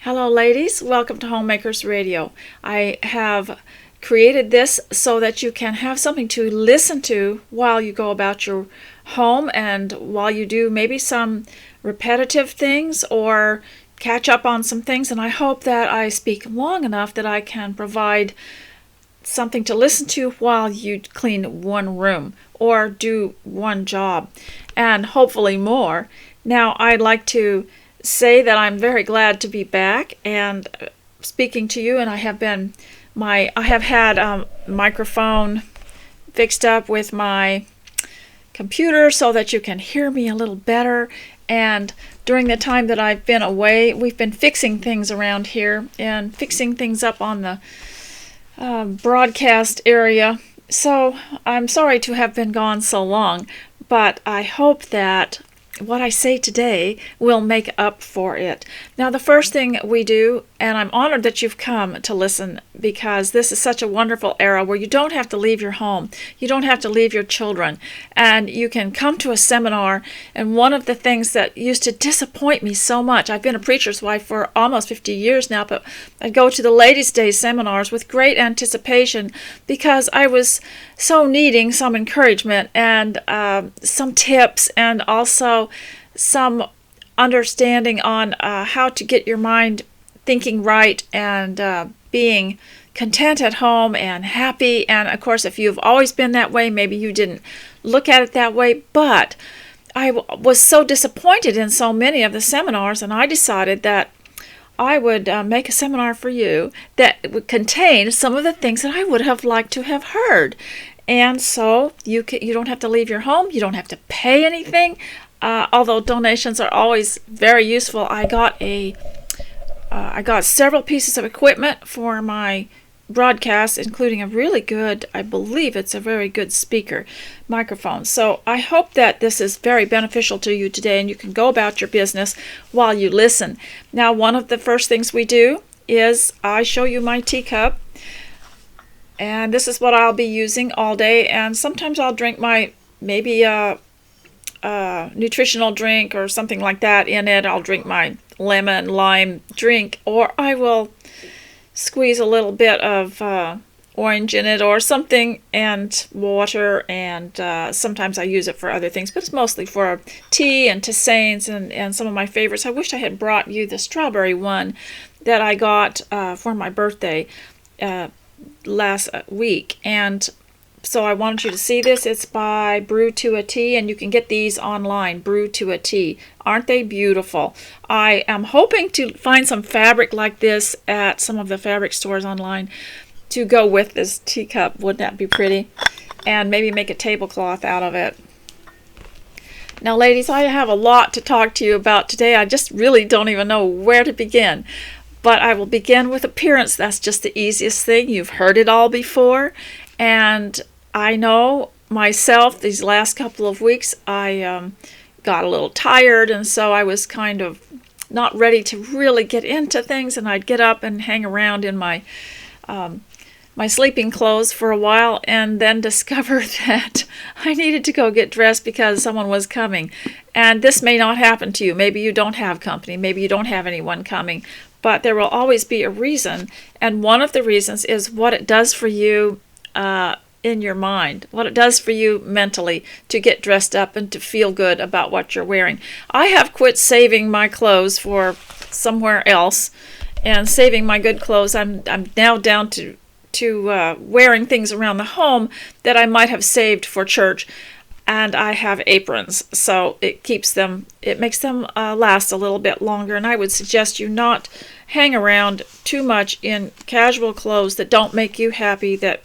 Hello, ladies. Welcome to Homemakers Radio. I have created this so that you can have something to listen to while you go about your home and while you do maybe some repetitive things or catch up on some things. And I hope that I speak long enough that I can provide something to listen to while you clean one room or do one job, and hopefully more. Now, I'd like to say that I'm very glad to be back and speaking to you, and I have had a microphone fixed up with my computer so that you can hear me a little better. And during the time that I've been away, we've been fixing things around here and fixing things up on the broadcast area. So I'm sorry to have been gone so long, but I hope that what I say today will make up for it. Now, the first thing we do, and I'm honored that you've come to listen, because this is such a wonderful era where you don't have to leave your home, you don't have to leave your children, and you can come to a seminar. And one of the things that used to disappoint me so much, I've been a preacher's wife for almost 50 years now, but I'd go to the Ladies' Day seminars with great anticipation because I was so needing some encouragement and some tips, and also some understanding on how to get your mind thinking right and being content at home and happy. And of course, if you've always been that way, maybe you didn't look at it that way, but I was so disappointed in so many of the seminars, and I decided that I would make a seminar for you that would contain some of the things that I would have liked to have heard. And so you don't have to leave your home, you don't have to pay anything, although donations are always very useful. I got several pieces of equipment for my broadcast, including a really good, I believe it's a very good speaker microphone. So I hope that this is very beneficial to you today, and you can go about your business while you listen. Now, one of the first things we do is I show you my teacup, and this is what I'll be using all day. And sometimes I'll drink maybe a nutritional drink or something like that in it. I'll drink my lemon lime drink, or I will squeeze a little bit of orange in it or something, and water, and sometimes I use it for other things, but it's mostly for tea and tisanes and some of my favorites. I wish I had brought you the strawberry one that I got for my birthday last week, and so I wanted you to see this. It's by Brew to a Tea, and you can get these online, Brew to a Tea. Aren't they beautiful? I am hoping to find some fabric like this at some of the fabric stores online to go with this teacup. Wouldn't that be pretty? And maybe make a tablecloth out of it. Now, ladies, I have a lot to talk to you about today. I just really don't even know where to begin. But I will begin with appearance. That's just the easiest thing. You've heard it all before. And I know myself, these last couple of weeks, I got a little tired, and so I was kind of not ready to really get into things, and I'd get up and hang around in my sleeping clothes for a while, and then discover that I needed to go get dressed because someone was coming. And this may not happen to you. Maybe you don't have company. Maybe you don't have anyone coming. But there will always be a reason, and one of the reasons is what it does for you in your mind, what it does for you mentally to get dressed up and to feel good about what you're wearing. I have quit saving my clothes for somewhere else and saving my good clothes. I'm now down to wearing things around the home that I might have saved for church, and I have aprons, so it makes them last a little bit longer. And I would suggest you not hang around too much in casual clothes that don't make you happy, that,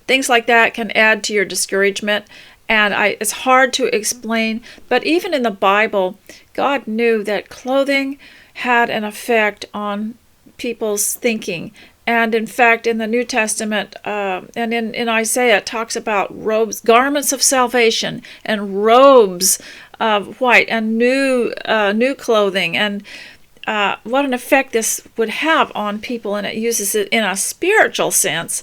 things like that can add to your discouragement. And it's hard to explain, but even in the Bible, God knew that clothing had an effect on people's thinking. And in fact, in the New Testament and in Isaiah, it talks about robes, garments of salvation, and robes of white, and new clothing, and what an effect this would have on people. And it uses it in a spiritual sense,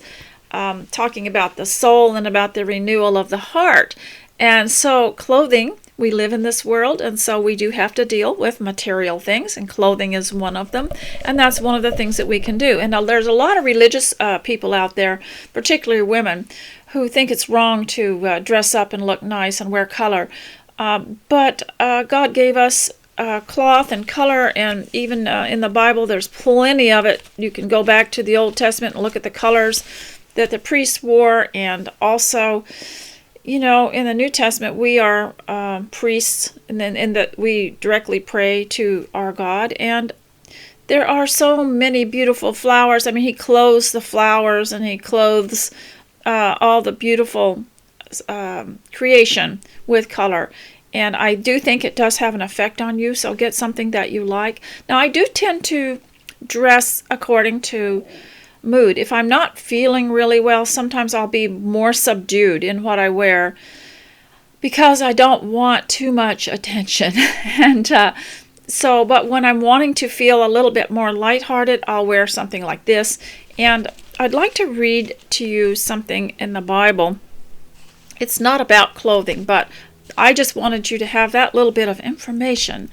talking about the soul and about the renewal of the heart. And so clothing We live in this world, and so we do have to deal with material things, and clothing is one of them. And that's one of the things that we can do. And there's a lot of religious people out there, particularly women, who think it's wrong to dress up and look nice and wear color. But God gave us cloth and color, and even in the Bible there's plenty of it. You can go back to the Old Testament and look at the colors that the priests wore, and also, you know, in the New Testament we are priests, and then in that we directly pray to our God, and there are so many beautiful flowers. I mean, he clothes the flowers, and he clothes all the beautiful creation with color. And I do think it does have an effect on you, so get something that you like. Now, I do tend to dress according to mood. If I'm not feeling really well, sometimes I'll be more subdued in what I wear because I don't want too much attention. And but when I'm wanting to feel a little bit more lighthearted, I'll wear something like this. And I'd like to read to you something in the Bible. It's not about clothing, but I just wanted you to have that little bit of information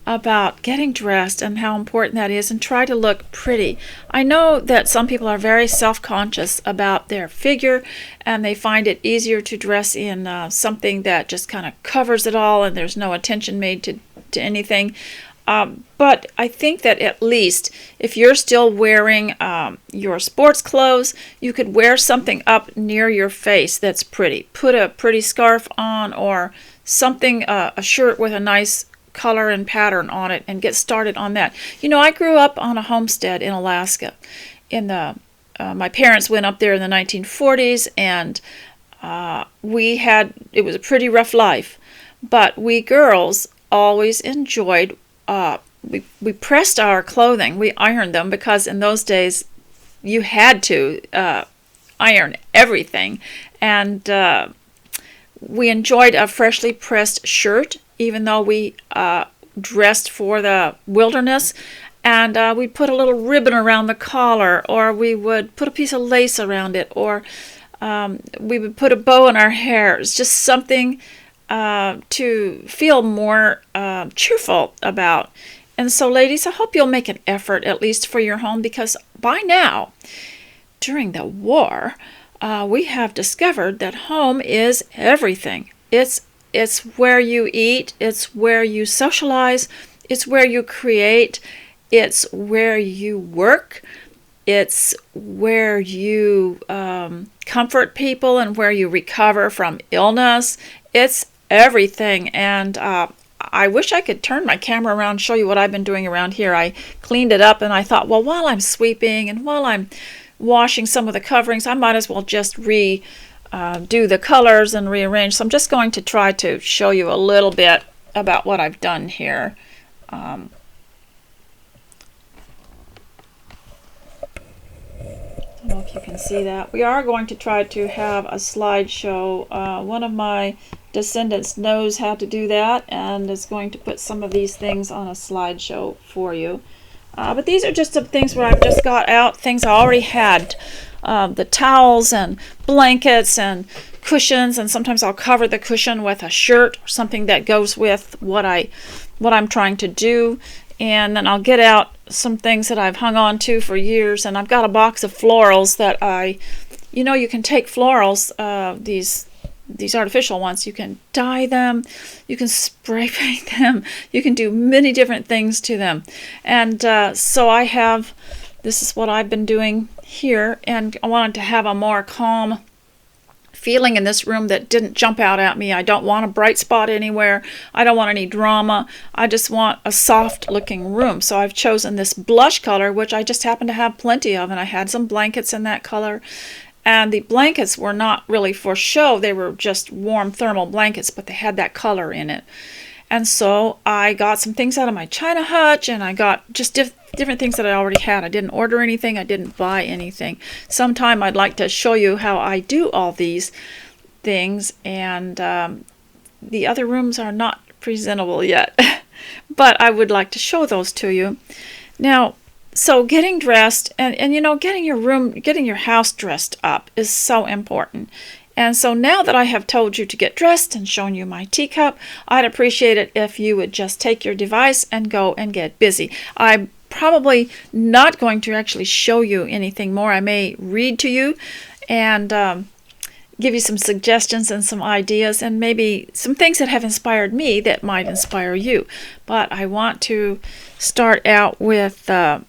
about getting dressed and how important that is, and try to look pretty. I know that some people are very self-conscious about their figure, and they find it easier to dress in something that just kind of covers it all and there's no attention made to anything. But I think that at least if you're still wearing your sports clothes, you could wear something up near your face that's pretty. Put a pretty scarf on, or something, a shirt with a nice color and pattern on it, and get started on that. You know, I grew up on a homestead in Alaska. My parents went up there in the 1940s, and it was a pretty rough life. But we girls always enjoyed, we pressed our clothing, we ironed them, because in those days you had to iron everything. And we enjoyed a freshly pressed shirt, even though we dressed for the wilderness. And we'd put a little ribbon around the collar, or we would put a piece of lace around it, or we would put a bow in our hair. It's just something to feel more cheerful about. And so, ladies, I hope you'll make an effort, at least for your home, because by now, during the war, we have discovered that home is everything. It's where you eat, it's where you socialize, it's where you create, it's where you work, it's where you comfort people, and where you recover from illness. It's everything. And I wish I could turn my camera around and show you what I've been doing around here. I cleaned it up, and I thought, well, while I'm sweeping and while I'm washing some of the coverings, I might as well just do the colors and rearrange. So I'm just going to try to show you a little bit about what I've done here. I don't know if you can see that. We are going to try to have a slideshow. One of my descendants knows how to do that, and is going to put some of these things on a slideshow for you. But these are just some things where I've just got out things I already had. The towels and blankets and cushions, and sometimes I'll cover the cushion with a shirt or something that goes with what I'm trying to do. And then I'll get out some things that I've hung on to for years, and I've got a box of florals that you can take florals, these artificial ones, you can dye them, you can spray paint them, you can do many different things to them. And so this is what I've been doing here, and I wanted to have a more calm feeling in this room that didn't jump out at me. I don't want a bright spot anywhere. I don't want any drama. I just want a soft looking room. So I've chosen this blush color, which I just happen to have plenty of, and I had some blankets in that color. And the blankets were not really for show. They were just warm thermal blankets, but they had that color in it. And so I got some things out of my China hutch, and I got just different things that I already had. I didn't order anything. I didn't buy anything. Sometime I'd like to show you how I do all these things. And the other rooms are not presentable yet, but I would like to show those to you. Now, so getting dressed and getting your house dressed up is so important. And so now that I have told you to get dressed and shown you my teacup, I'd appreciate it if you would just take your device and go and get busy. I'm probably not going to actually show you anything more. I may read to you and give you some suggestions and some ideas and maybe some things that have inspired me that might inspire you. But I want to start out with the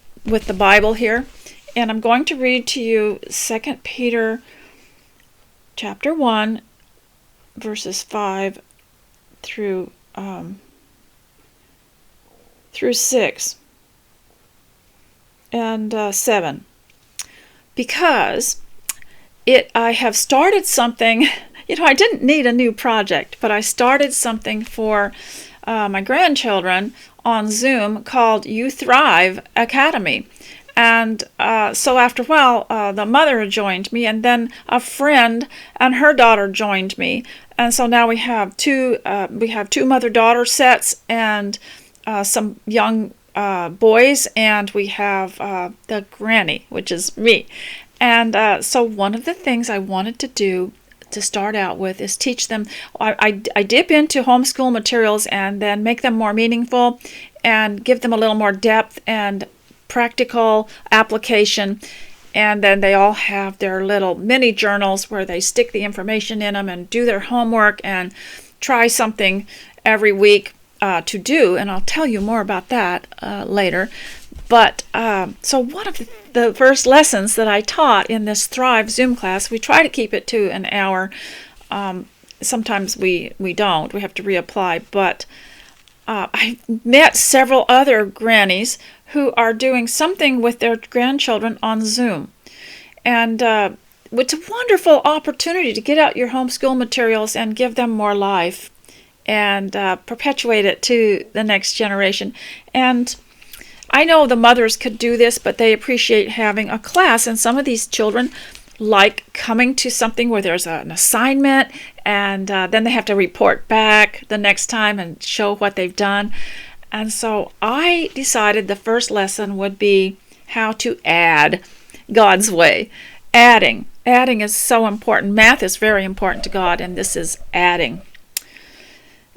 Bible here, and I'm going to read to you 2 Peter chapter 1, verses 5 through 6 and 7, because I have started something. I didn't need a new project, but I started something for my grandchildren on Zoom called You Thrive Academy. And so after a while, the mother joined me, and then a friend and her daughter joined me. And so now we have two mother-daughter sets and some young boys, and we have the granny, which is me. And so one of the things I wanted to do to start out with is teach them. I dip into homeschool materials and then make them more meaningful and give them a little more depth and practical application. And then they all have their little mini journals where they stick the information in them and do their homework and try something every week to do. And I'll tell you more about that later. But so one of the first lessons that I taught in this Thrive Zoom class, we try to keep it to an hour. Sometimes we don't. We have to reapply. But I met several other grannies who are doing something with their grandchildren on Zoom. And it's a wonderful opportunity to get out your homeschool materials and give them more life and perpetuate it to the next generation. And I know the mothers could do this, but they appreciate having a class. And some of these children like coming to something where there's an assignment, and then they have to report back the next time and show what they've done. And so I decided the first lesson would be how to add God's way. Adding is so important. Math is very important to God, and this is adding.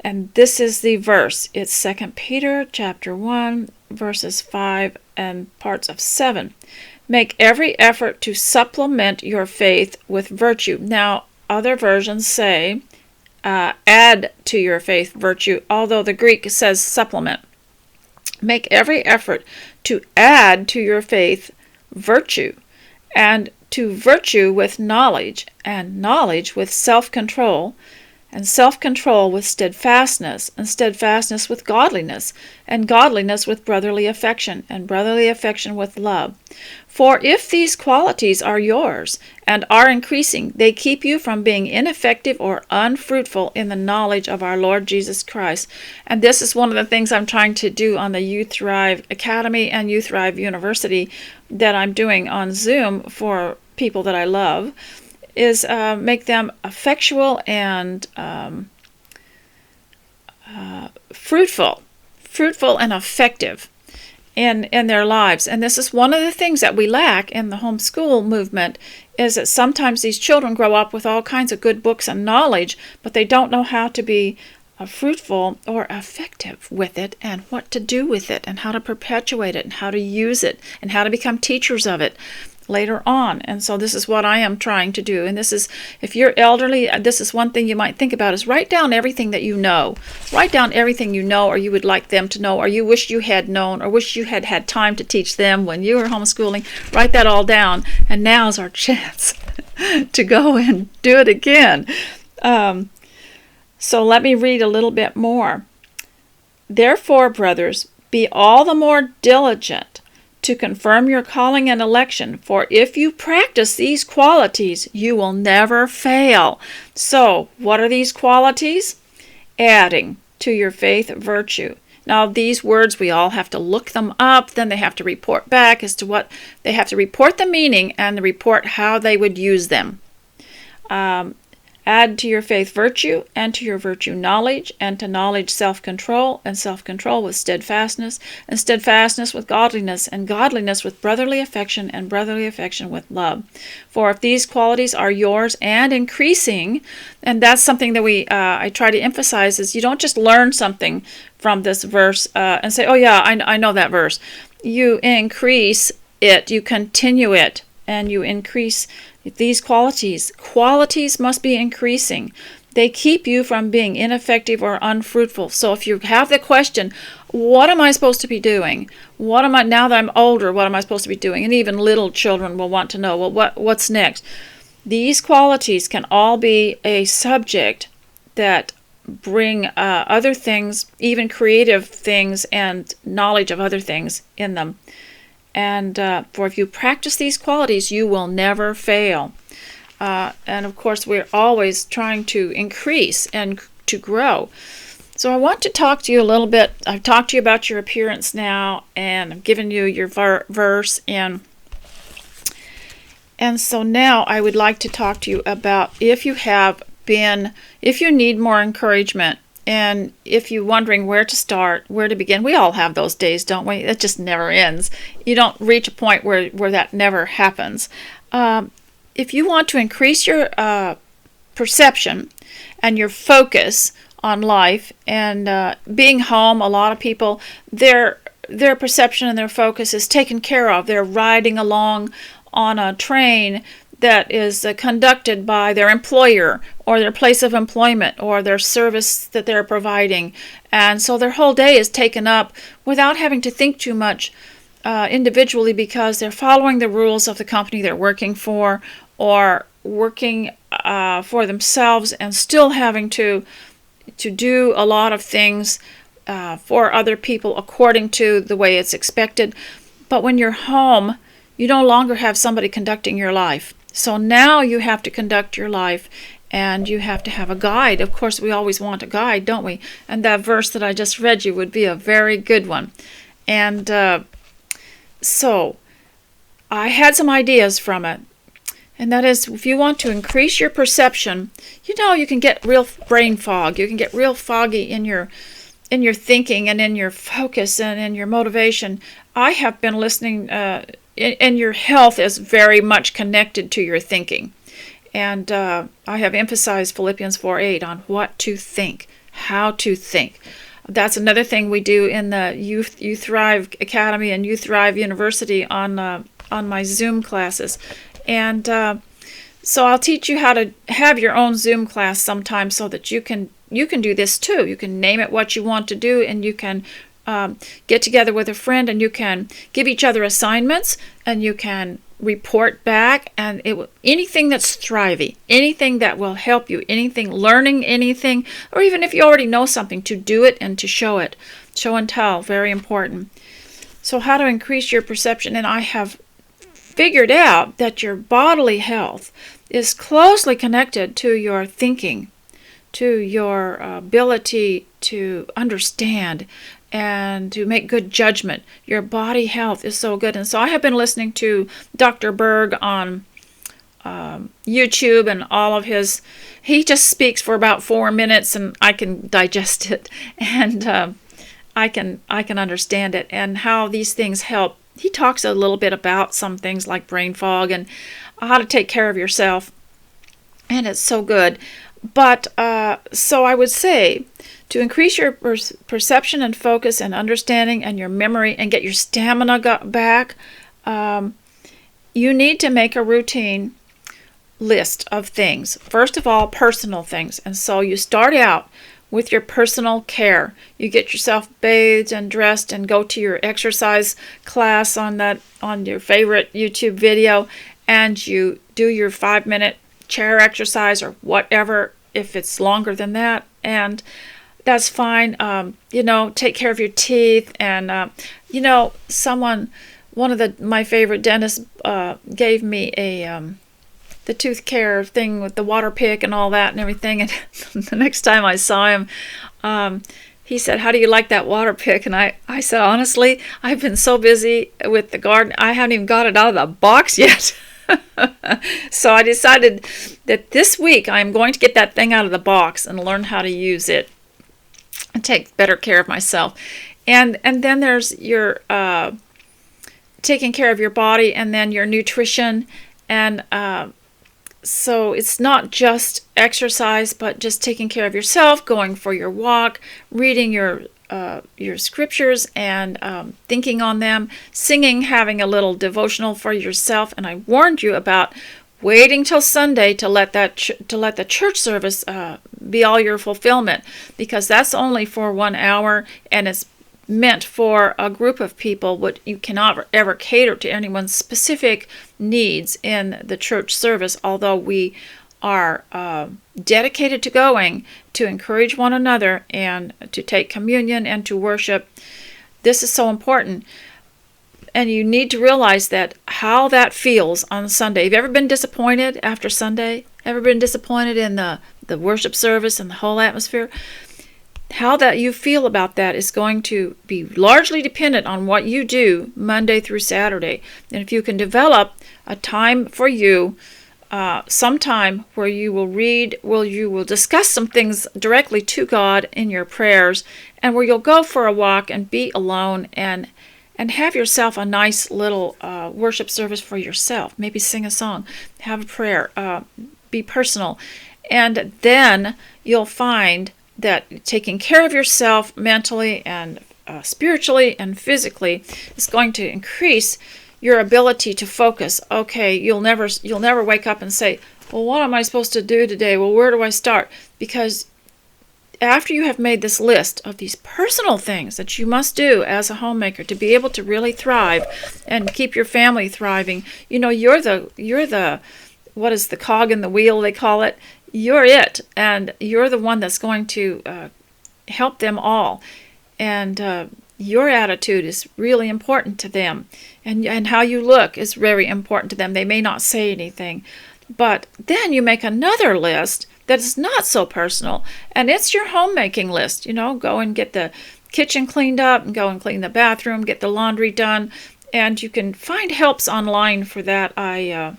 And this is the verse. It's 2 Peter chapter 1, verses 5 and parts of 7. Make every effort to supplement your faith with virtue. Now, other versions say add to your faith virtue, although the Greek says supplement. Make every effort to add to your faith virtue, and to virtue with knowledge, and knowledge with self-control, and self-control with steadfastness, and steadfastness with godliness, and godliness with brotherly affection, and brotherly affection with love. For if these qualities are yours and are increasing, they keep you from being ineffective or unfruitful in the knowledge of our Lord Jesus Christ. And this is one of the things I'm trying to do on the You Thrive Academy and You Thrive University that I'm doing on Zoom for people that I love, is make them effectual and fruitful and effective in their lives. And this is one of the things that we lack in the homeschool movement, is that sometimes these children grow up with all kinds of good books and knowledge, but they don't know how to be fruitful or effective with it, and what to do with it, and how to perpetuate it, and how to use it, and how to become teachers of it later on. And so this is what I am trying to do. And this is, if you're elderly, this is one thing you might think about, is write down everything that you know. Write down everything you know, or you would like them to know, or you wish you had known, or wish you had had time to teach them when you were homeschooling. Write that all down, and now's our chance to go and do it again. So let me read a little bit more. Therefore, brothers, be all the more diligent to confirm your calling and election, for if you practice these qualities, you will never fail. So, what are these qualities? Adding to your faith virtue. Now, these words, we all have to look them up, then they have to report back as to what, they have to report the meaning and report how they would use them. Add to your faith virtue, and to your virtue knowledge, and to knowledge self-control, and self-control with steadfastness, and steadfastness with godliness, and godliness with brotherly affection, and brotherly affection with love. For if these qualities are yours and increasing, and that's something that I try to emphasize, is you don't just learn something from this verse and say, oh yeah, I know that verse. You increase it, you continue it, and you increase these qualities. Qualities must be increasing. They keep you from being ineffective or unfruitful. So if you have the question, what am I supposed to be doing? Now that I'm older, what am I supposed to be doing? And even little children will want to know, well, what's next? These qualities can all be a subject that bring other things, even creative things and knowledge of other things in them. And for if you practice these qualities, you will never fail. And of course, we're always trying to increase and to grow. So I want to talk to you a little bit. I've talked to you about your appearance now, and I've given you your verse. And so now I would like to talk to you about if you need more encouragement. And if you're wondering where to start, where to begin, we all have those days, don't we? It just never ends. You don't reach a point where that never happens. If you want to increase your perception and your focus on life and being home, a lot of people, their perception and their focus is taken care of. They're riding along on a train that is conducted by their employer or their place of employment or their service that they're providing. And so their whole day is taken up without having to think too much individually, because they're following the rules of the company they're working for or working for themselves, and still having to do a lot of things for other people according to the way it's expected. But when you're home, you no longer have somebody conducting your life. So now you have to conduct your life, and you have to have a guide. Of course, we always want a guide, don't we? And that verse that I just read you would be a very good one. And so I had some ideas from it. And that is, if you want to increase your perception, you can get real brain fog. You can get real foggy in your thinking and in your focus and in your motivation. I have been listening, and your health is very much connected to your thinking. And I have emphasized Philippians 4:8 on what to think, how to think. That's another thing we do in the Youth Thrive Academy and Youth Thrive University on my Zoom classes. And so I'll teach you how to have your own Zoom class sometime, so that you can do this too. You can name it what you want to do, and you can get together with a friend, and you can give each other assignments, and you can report back, and anything that's thriving, anything that will help you, learning anything, or even if you already know something, to do it and to show it. Show and tell, very important. So how to increase your perception, and I have figured out that your bodily health is closely connected to your thinking, to your ability to understand and to make good judgment. Your body health is so good. And so I have been listening to Dr. Berg on YouTube, and all of he just speaks for about 4 minutes, and I can digest it, and I can understand it, and how these things help. He talks a little bit about some things like brain fog and how to take care of yourself, and it's so good. But so I would say, to increase your perception and focus and understanding and your memory and get your stamina back, you need to make a routine list of things. First of all, personal things. And so you start out with your personal care. You get yourself bathed and dressed and go to your exercise class on your favorite YouTube video, and you do your 5-minute chair exercise or whatever, if it's longer than that, and that's fine. Take care of your teeth, and one of my favorite dentists gave me the tooth care thing with the water pick and all that and everything. And the next time I saw him, he said, "How do you like that water pick?" And I said, honestly, I've been so busy with the garden, I haven't even got it out of the box yet. So I decided that this week I'm going to get that thing out of the box and learn how to use it and take better care of myself. And then there's your taking care of your body, and then your nutrition. And so it's not just exercise, but just taking care of yourself, going for your walk, reading your scriptures and thinking on them, singing, having a little devotional for yourself. And I warned you about waiting till Sunday to let the church service be all your fulfillment, because that's only for 1 hour, and it's meant for a group of people. What you cannot ever cater to anyone's specific needs in the church service, although we are dedicated to going to encourage one another and to take communion and to worship. This is so important. And you need to realize that how that feels on Sunday. Have you ever been disappointed after Sunday? Ever been disappointed in the worship service and the whole atmosphere? How that you feel about that is going to be largely dependent on what you do Monday through Saturday. And if you can develop a time for you, sometime where you will read, where you will discuss some things directly to God in your prayers, and where you'll go for a walk and be alone and have yourself a nice little worship service for yourself. Maybe sing a song, have a prayer, be personal. And then you'll find that taking care of yourself mentally and spiritually and physically is going to increase your ability to focus. Okay, you'll never wake up and say, well, what am I supposed to do today? Well, where do I start? Because after you have made this list of these personal things that you must do as a homemaker to be able to really thrive and keep your family thriving, you're the what is the cog in the wheel, they call it. You're it, and you're the one that's going to help them all. And your attitude is really important to them, and how you look is very important to them. They may not say anything, but then you make another list that is not so personal, and it's your homemaking list. Go and get the kitchen cleaned up, and go and clean the bathroom, get the laundry done, and you can find helps online for that. I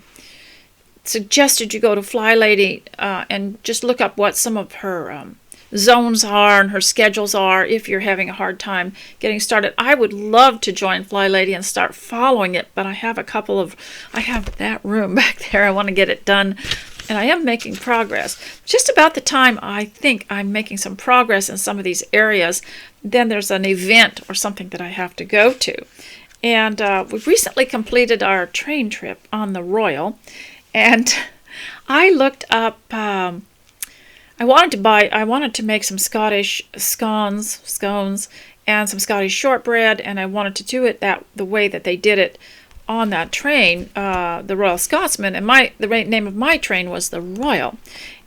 suggested you go to Fly Lady and just look up what some of her zones are and her schedules are if you're having a hard time getting started. I would love to join Fly Lady and start following it, but I have that room back there. I want to get it done, and I am making progress. Just about the time I think I'm making some progress in some of these areas, then there's an event or something that I have to go to. And we've recently completed our train trip on the Royal. And I looked up, I wanted to make some Scottish scones and some Scottish shortbread, and I wanted to do it the way that they did it on that train, the Royal Scotsman, and the name of my train was the Royal.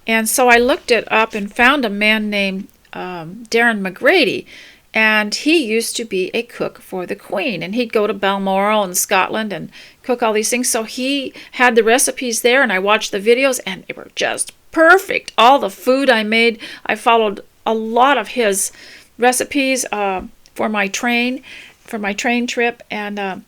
And so I looked it up and found a man named Darren McGrady, and he used to be a cook for the Queen, and he'd go to Balmoral in Scotland and cook all these things. So he had the recipes there, and I watched the videos, and they were just perfect. All the food I made, I followed a lot of his recipes for my train trip, and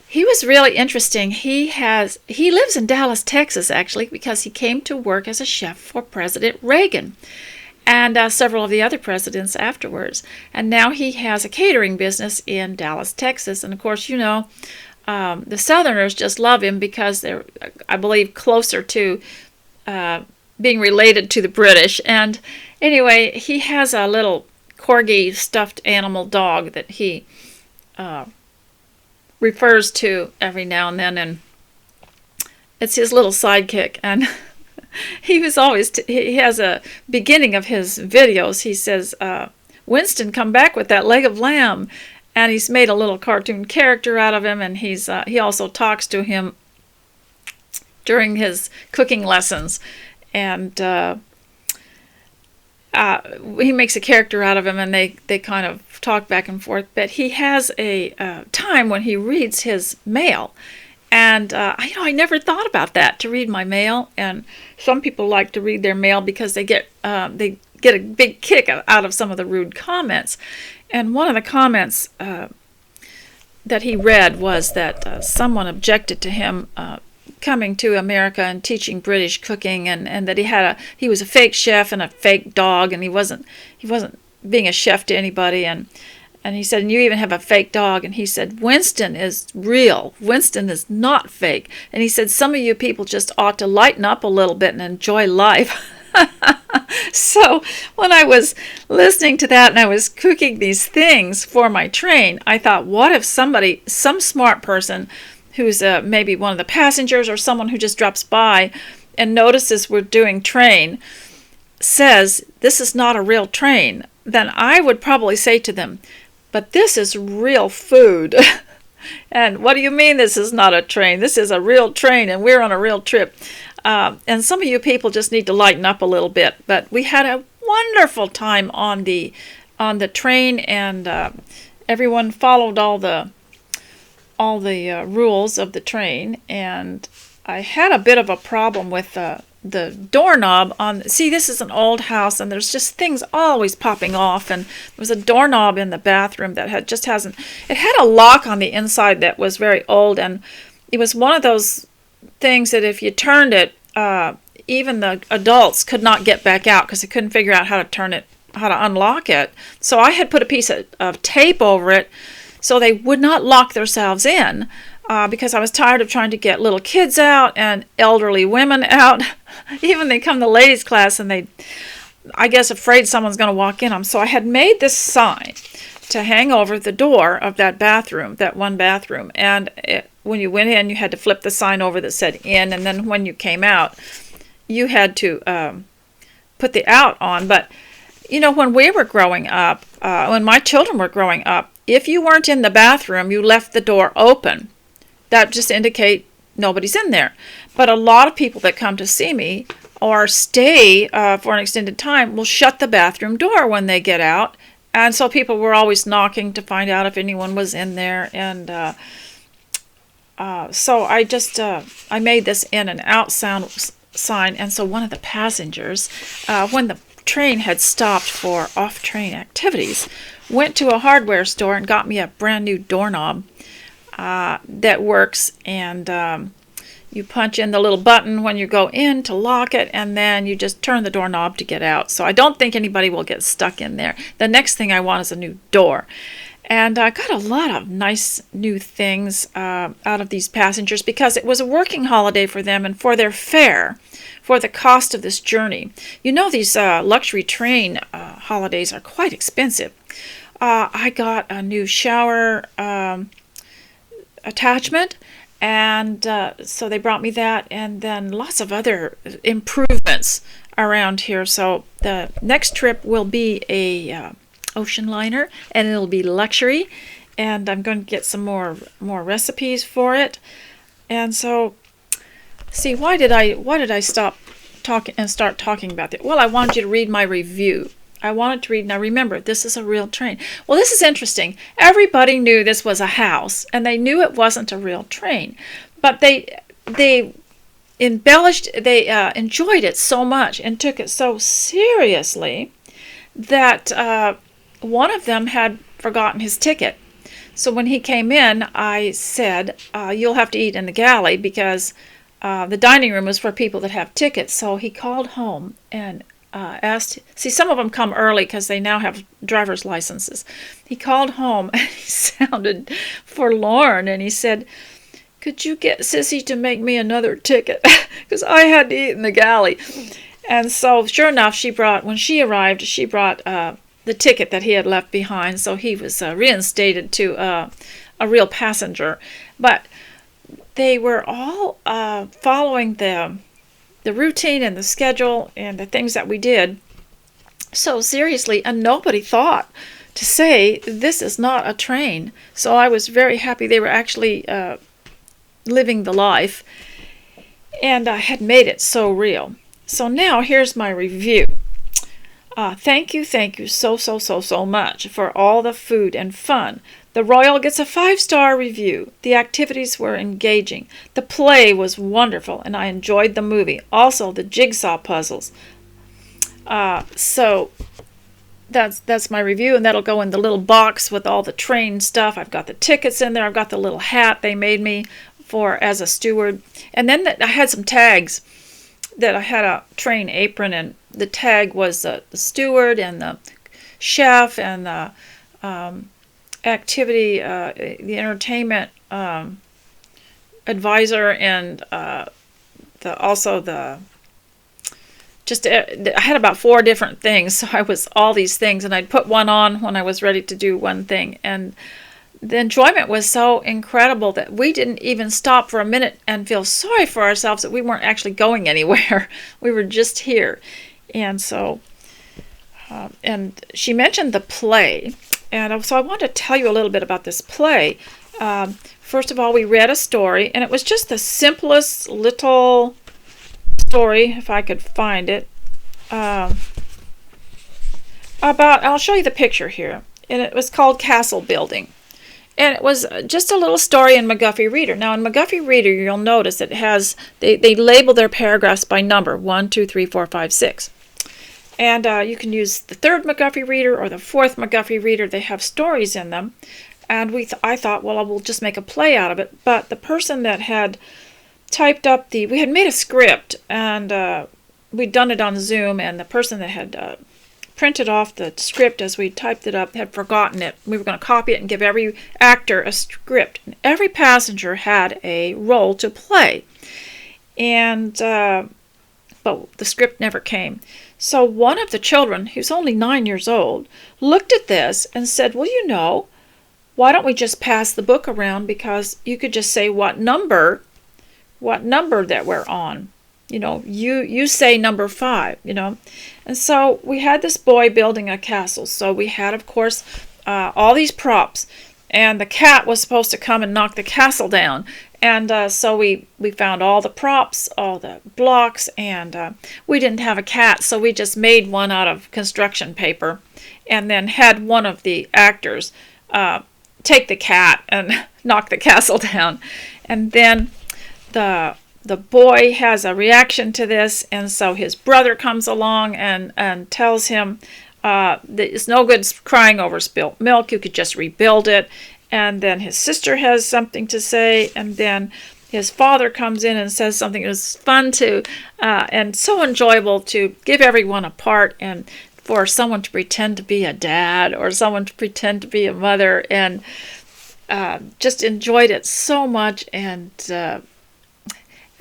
he was really interesting. He lives in Dallas, Texas, actually, because he came to work as a chef for President Reagan and several of the other presidents afterwards. And now he has a catering business in Dallas, Texas. And of course, the Southerners just love him because they're, I believe, closer to being related to the British. And anyway, he has a little corgi stuffed animal dog that he refers to every now and then, and it's his little sidekick. And he has a beginning of his videos. He says, Winston, come back with that leg of lamb. And he's made a little cartoon character out of him, and he also talks to him during his cooking lessons. And he makes a character out of him, and they kind of talk back and forth. But he has a time when he reads his mail. And I never thought about that, to read my mail. And some people like to read their mail because they get a big kick out of some of the rude comments. And one of the comments that he read was that someone objected to him coming to America and teaching British cooking, and that he was a fake chef and a fake dog, and he wasn't being a chef to anybody, and he said, and you even have a fake dog, and he said, Winston is real. Winston is not fake. And he said, some of you people just ought to lighten up a little bit and enjoy life. So when I was listening to that and I was cooking these things for my train, I thought, what if some smart person who's maybe one of the passengers or someone who just drops by and notices we're doing train says, this is not a real train, then I would probably say to them, but this is real food. And what do you mean this is not a train? This is a real train and we're on a real trip. And some of you people just need to lighten up a little bit. But we had a wonderful time on the train, and everyone followed all the rules of the train. And I had a bit of a problem with the doorknob see, this is an old house, and there's just things always popping off, and there was a doorknob in the bathroom that it had a lock on the inside that was very old, and it was one of those things that if you turned it, even the adults could not get back out because they couldn't figure out how to unlock it. So I had put a piece of tape over it so they would not lock themselves in, because I was tired of trying to get little kids out and elderly women out. Even they come to ladies' class and I guess afraid someone's going to walk in them. So I had made this sign to hang over the door of that one bathroom. And when you went in, you had to flip the sign over that said in, and then when you came out, you had to put the out on. But, when we were growing up, when my children were growing up, if you weren't in the bathroom, you left the door open. That just indicate nobody's in there. But a lot of people that come to see me or stay for an extended time will shut the bathroom door when they get out. And so people were always knocking to find out if anyone was in there. And so I made this in and out sign. And so one of the passengers, when the train had stopped for off-train activities, went to a hardware store and got me a brand new doorknob that works, and you punch in the little button when you go in to lock it, and then you just turn the doorknob to get out. So I don't think anybody will get stuck in there. The next thing I want is a new door. And I got a lot of nice new things out of these passengers because it was a working holiday for them and for their fare, for the cost of this journey. These luxury train holidays are quite expensive. I got a new shower attachment, and so they brought me that, and then lots of other improvements around here. So the next trip will be a ocean liner, and it'll be luxury, and I'm going to get some more recipes for it. And so, see, why did I stop talking and start talking about it? Well, I wanted you to read my review. I wanted to read. Now remember, this is a real train. Well, this is interesting. Everybody knew this was a house, and they knew it wasn't a real train, but they embellished. They enjoyed it so much and took it so seriously that one of them had forgotten his ticket. So when he came in, I said, "You'll have to eat in the galley because the dining room is for people that have tickets." So he called home and asked. See, some of them come early because they now have driver's licenses. He called home and he sounded forlorn, and he said, "Could you get Sissy to make me another ticket?" Because I had to eat in the galley. And so, sure enough, when she arrived, she brought the ticket that he had left behind. So he was reinstated to a real passenger. But they were all following the routine and the schedule and the things that we did so seriously, and nobody thought to say this is not a train. So I was very happy they were actually living the life, and I had made it so real. So now here's my review. Thank you so much for all the food and fun. The Royal gets a 5-star review. The activities were engaging. The play was wonderful, and I enjoyed the movie. Also, the jigsaw puzzles. So that's my review, and that'll go in the little box with all the train stuff. I've got the tickets in there. I've got the little hat they made me for as a steward. And then I had some tags that I had a train apron, and the tag was the steward and the chef and the activity, the entertainment advisor, and I had about 4 different things. So I was all these things, and I'd put one on when I was ready to do one thing. And the enjoyment was so incredible that we didn't even stop for a minute and feel sorry for ourselves that we weren't actually going anywhere. We were just here. And so, and she mentioned the play. And so I want to tell you a little bit about this play. First of all, we read a story, and it was just the simplest little story, if I could find it, I'll show you the picture here. And it was called Castle Building. And it was just a little story in McGuffey Reader. Now, in McGuffey Reader, you'll notice it has, they label their paragraphs by number, 1, 2, 3, 4, 5, 6. And you can use the 3rd McGuffey Reader or the 4th McGuffey Reader. They have stories in them. And I thought, well, we'll just make a play out of it. But the person that had typed up we had made a script, and we'd done it on Zoom, and the person that had printed off the script as we typed it up had forgotten it. We were going to copy it and give every actor a script. And every passenger had a role to play. And but the script never came. So one of the children, who's only 9 years old, looked at this and said, well, why don't we just pass the book around, because you could just say what number that we're on. You say number 5, And so we had this boy building a castle. So we had, of course, all these props. And the cat was supposed to come and knock the castle down. And so we found all the props, all the blocks, and we didn't have a cat. So we just made one out of construction paper, and then had one of the actors take the cat and knock the castle down. And then the boy has a reaction to this, and so his brother comes along and tells him that it's no good crying over spilt milk, you could just rebuild it. And then his sister has something to say, and then his father comes in and says something. It was fun and so enjoyable to give everyone a part, and for someone to pretend to be a dad or someone to pretend to be a mother, and just enjoyed it so much. And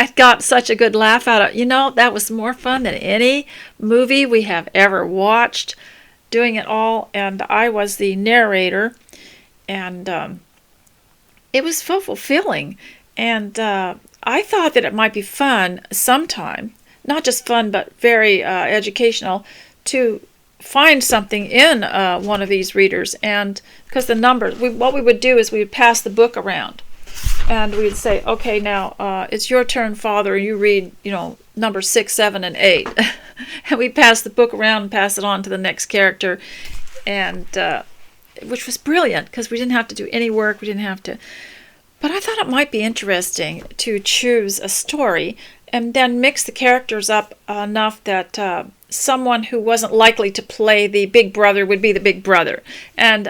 I got such a good laugh out of it. That was more fun than any movie we have ever watched, doing it all. And I was the narrator, and it was so fulfilling. And I thought that it might be fun sometime, not just fun, but very educational, to find something in one of these readers. And because the numbers, what we would do is we would pass the book around. And we'd say, okay, now it's your turn, Father. You read, number 6, 7, and 8. And we pass the book around and pass it on to the next character, and which was brilliant because we didn't have to do any work. We didn't have to. But I thought it might be interesting to choose a story and then mix the characters up enough that someone who wasn't likely to play the big brother would be the big brother, and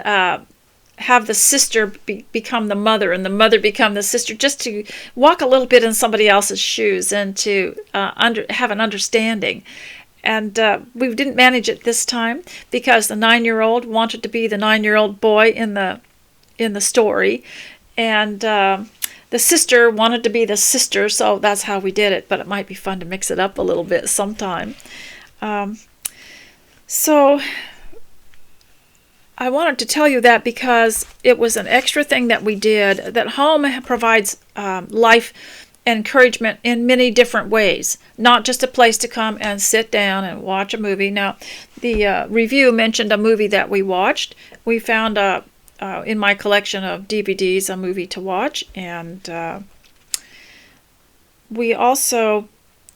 have the sister become the mother, and the mother become the sister, just to walk a little bit in somebody else's shoes and to have an understanding. And we didn't manage it this time because the 9-year-old wanted to be the 9-year-old boy in the story, and the sister wanted to be the sister, so that's how we did it. But it might be fun to mix it up a little bit sometime. So I wanted to tell you that because it was an extra thing that we did, that home provides life encouragement in many different ways, not just a place to come and sit down and watch a movie. Now, the review mentioned a movie that we watched. We found in my collection of DVDs a movie to watch, and we also,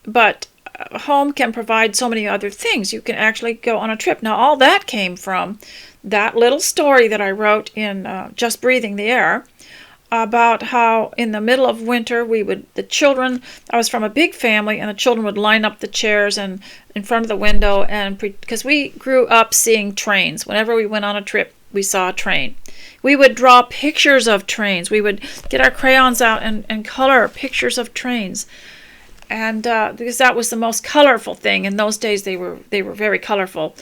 but home can provide so many other things. You can actually go on a trip. Now, all that came from that little story that I wrote in Just Breathing the Air, about how in the middle of winter I was from a big family, and the children would line up the chairs in front of the window, and because we grew up seeing trains. Whenever we went on a trip, we saw a train. We would draw pictures of trains. We would get our crayons out and color pictures of trains. And because that was the most colorful thing. In those days, they were very colorful.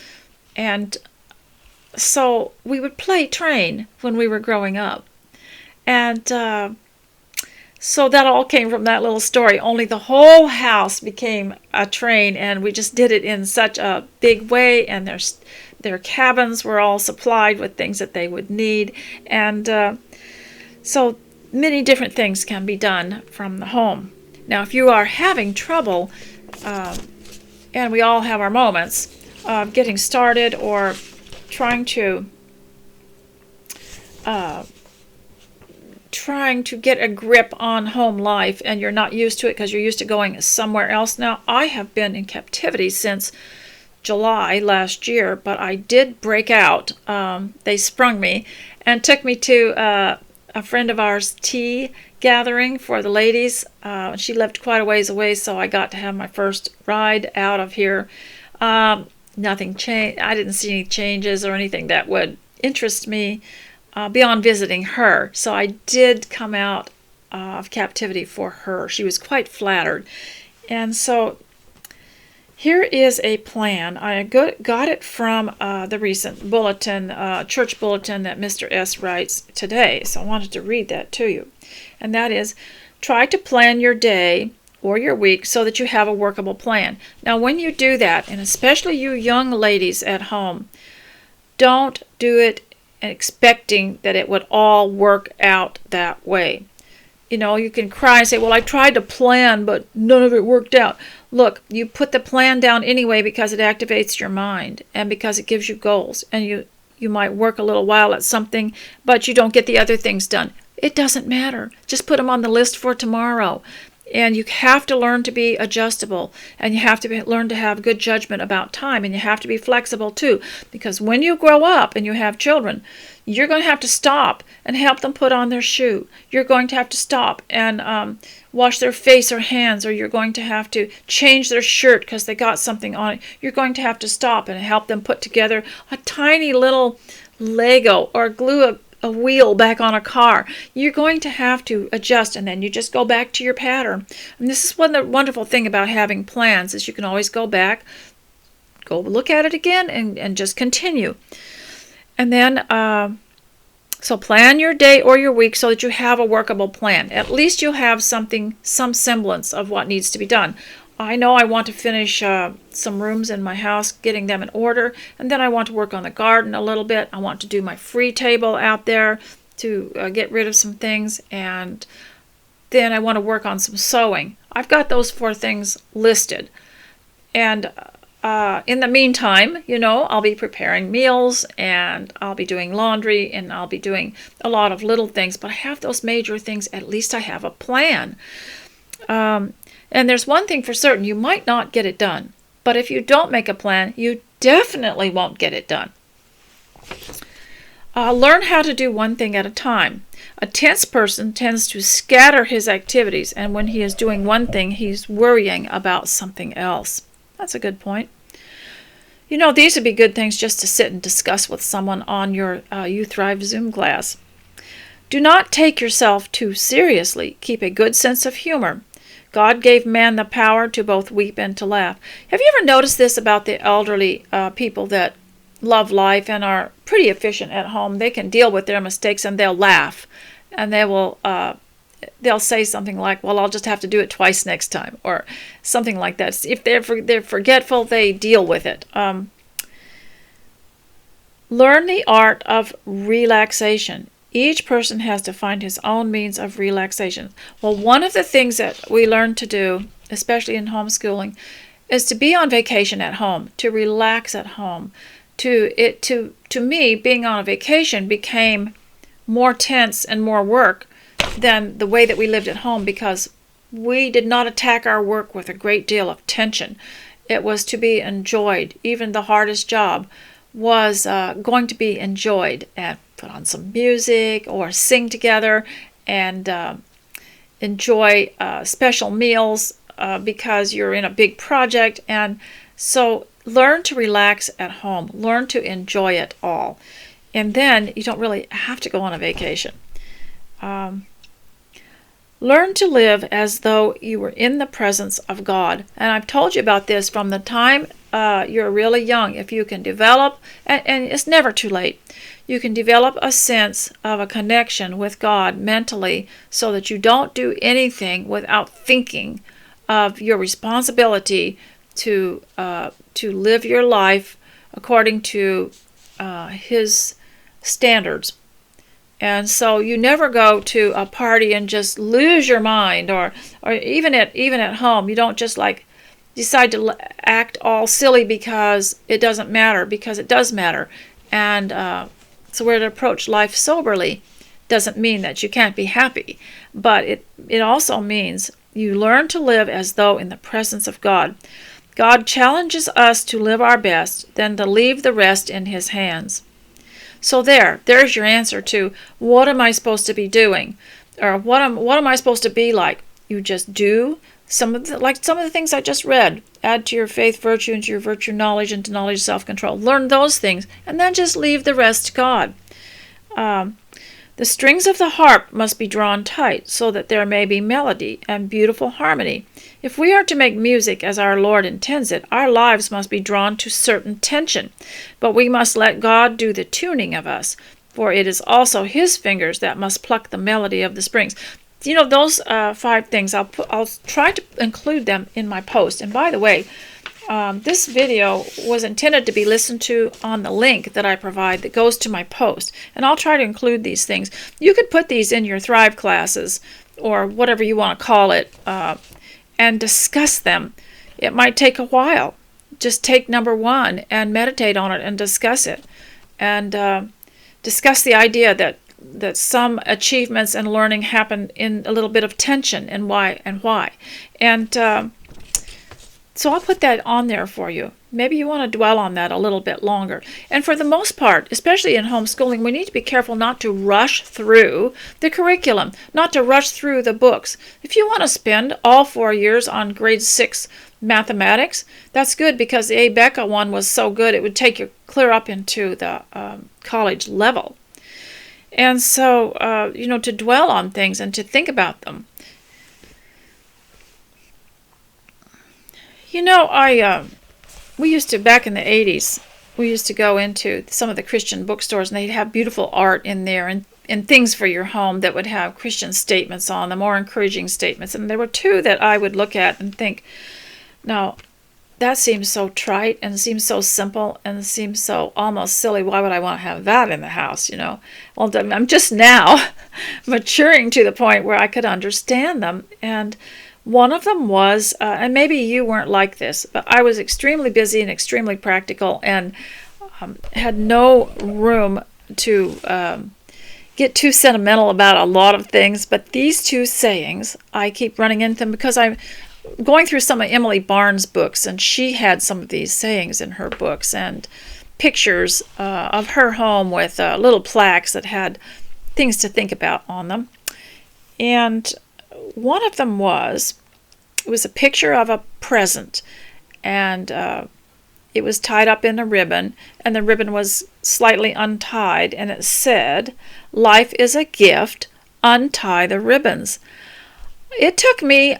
And so we would play train when we were growing up. And so that all came from that little story. Only the whole house became a train, and we just did it in such a big way. And their cabins were all supplied with things that they would need. And so many different things can be done from the home. Now, if you are having trouble, and we all have our moments, of getting started or trying to get a grip on home life, and you're not used to it because you're used to going somewhere else. Now, I have been in captivity since July last year, but I did break out. They sprung me and took me to a friend of ours' tea gathering for the ladies. She lived quite a ways away, so I got to have my first ride out of here. Nothing changed. I didn't see any changes or anything that would interest me beyond visiting her. So I did come out of captivity for her. She was quite flattered. And so here is a plan. I got it from the recent bulletin, church bulletin that Mr. S. writes today. So I wanted to read that to you. And that is, try to plan your day or your week so that you have a workable plan. Now, when you do that, and especially you young ladies at home, don't do it expecting that it would all work out that way. You know, you can cry and say, well, I tried to plan, but none of it worked out. Look, you put the plan down anyway because it activates your mind and because it gives you goals. And you might work a little while at something, but you don't get the other things done. It doesn't matter. Just put them on the list for tomorrow. And you have to learn to be adjustable, and you have to learn to have good judgment about time, and you have to be flexible too, because when you grow up and you have children, you're going to have to stop and help them put on their shoe. You're going to have to stop and wash their face or hands, or you're going to have to change their shirt because they got something on it. You're going to have to stop and help them put together a tiny little Lego or glue a wheel back on a car. You're going to have to adjust, and then you just go back to your pattern. And this is one of the wonderful thing about having plans, is you can always go back, go look at it again, and just continue. And then so plan your day or your week so that you have a workable plan. At least you'll have some semblance of what needs to be done. I know I want to finish some rooms in my house, getting them in order, and then I want to work on the garden a little bit. I want to do my free table out there to get rid of some things, and then I want to work on some sewing. I've got those 4 things listed. And in the meantime, you know, I'll be preparing meals, and I'll be doing laundry, and I'll be doing a lot of little things, but I have those major things. At least I have a plan. And there's one thing for certain, you might not get it done. But if you don't make a plan, you definitely won't get it done. Learn how to do one thing at a time. A tense person tends to scatter his activities, and when he is doing one thing, he's worrying about something else. That's a good point. You know, these would be good things just to sit and discuss with someone on your You Thrive Zoom class. Do not take yourself too seriously. Keep a good sense of humor. God gave man the power to both weep and to laugh. Have you ever noticed this about the elderly people that love life and are pretty efficient at home? They can deal with their mistakes and they'll laugh, and they'll say something like, well, I'll just have to do it twice next time, or something like that. If they're forgetful, they deal with it. Learn the art of relaxation. Each person has to find his own means of relaxation. Well, one of the things that we learn to do, especially in homeschooling, is to be on vacation at home, to relax at home. To me, being on a vacation became more tense and more work than the way that we lived at home, because we did not attack our work with a great deal of tension. It was to be enjoyed. Even the hardest job was going to be enjoyed, and put on some music or sing together and enjoy special meals because you're in a big project. And so learn to relax at home. Learn to enjoy it all. And then you don't really have to go on a vacation. Learn to live as though you were in the presence of God. And I've told you about this from the time you're really young. If you can develop, and it's never too late, you can develop a sense of a connection with God mentally so that you don't do anything without thinking of your responsibility to live your life according to His standards. And so you never go to a party and just lose your mind, or even at home, you don't just like decide to act all silly because it doesn't matter, because it does matter. And so we're to approach life soberly. Doesn't mean that you can't be happy, but it also means you learn to live as though in the presence of God. God challenges us to live our best, then to leave the rest in His hands. So there's your answer to what am I supposed to be doing, or what am I supposed to be like? You just do some of the things I just read. Add to your faith virtue, and to your virtue knowledge, and to knowledge self-control. Learn those things, and then just leave the rest to God. The strings of the harp must be drawn tight so that there may be melody and beautiful harmony. If we are to make music as our Lord intends it, our lives must be drawn to certain tension. But we must let God do the tuning of us, for it is also His fingers that must pluck the melody of the strings. You know, those 5 things, I'll try to include them in my post. And by the way, this video was intended to be listened to on the link that I provide that goes to my post. And I'll try to include these things. You could put these in your Thrive classes, or whatever you want to call it, and discuss them. It might take a while. Just take number 1 and meditate on it and discuss it. And discuss the idea that some achievements and learning happen in a little bit of tension, and why. And so I'll put that on there for you. Maybe you want to dwell on that a little bit longer. And for the most part, especially in homeschooling, we need to be careful not to rush through the curriculum, not to rush through the books. If you want to spend all 4 years on grade 6 mathematics, that's good, because the ABECA one was so good it would take you clear up into the college level. And so, to dwell on things and to think about them. We used to, back in the 80s, we used to go into some of the Christian bookstores, and they'd have beautiful art in there and things for your home that would have Christian statements on them, or encouraging statements. And there were 2 that I would look at and think, no, that seems so trite and seems so simple and seems so almost silly. Why would I want to have that in the house, Well, I'm just now maturing to the point where I could understand them. And one of them was, and maybe you weren't like this, but I was extremely busy and extremely practical, and had no room to get too sentimental about a lot of things. But these 2 sayings, I keep running into them because I'm going through some of Emily Barnes' books, and she had some of these sayings in her books, and pictures of her home with little plaques that had things to think about on them. And one of them was a picture of a present, and it was tied up in a ribbon, and the ribbon was slightly untied, and it said, "Life is a gift, untie the ribbons." It took me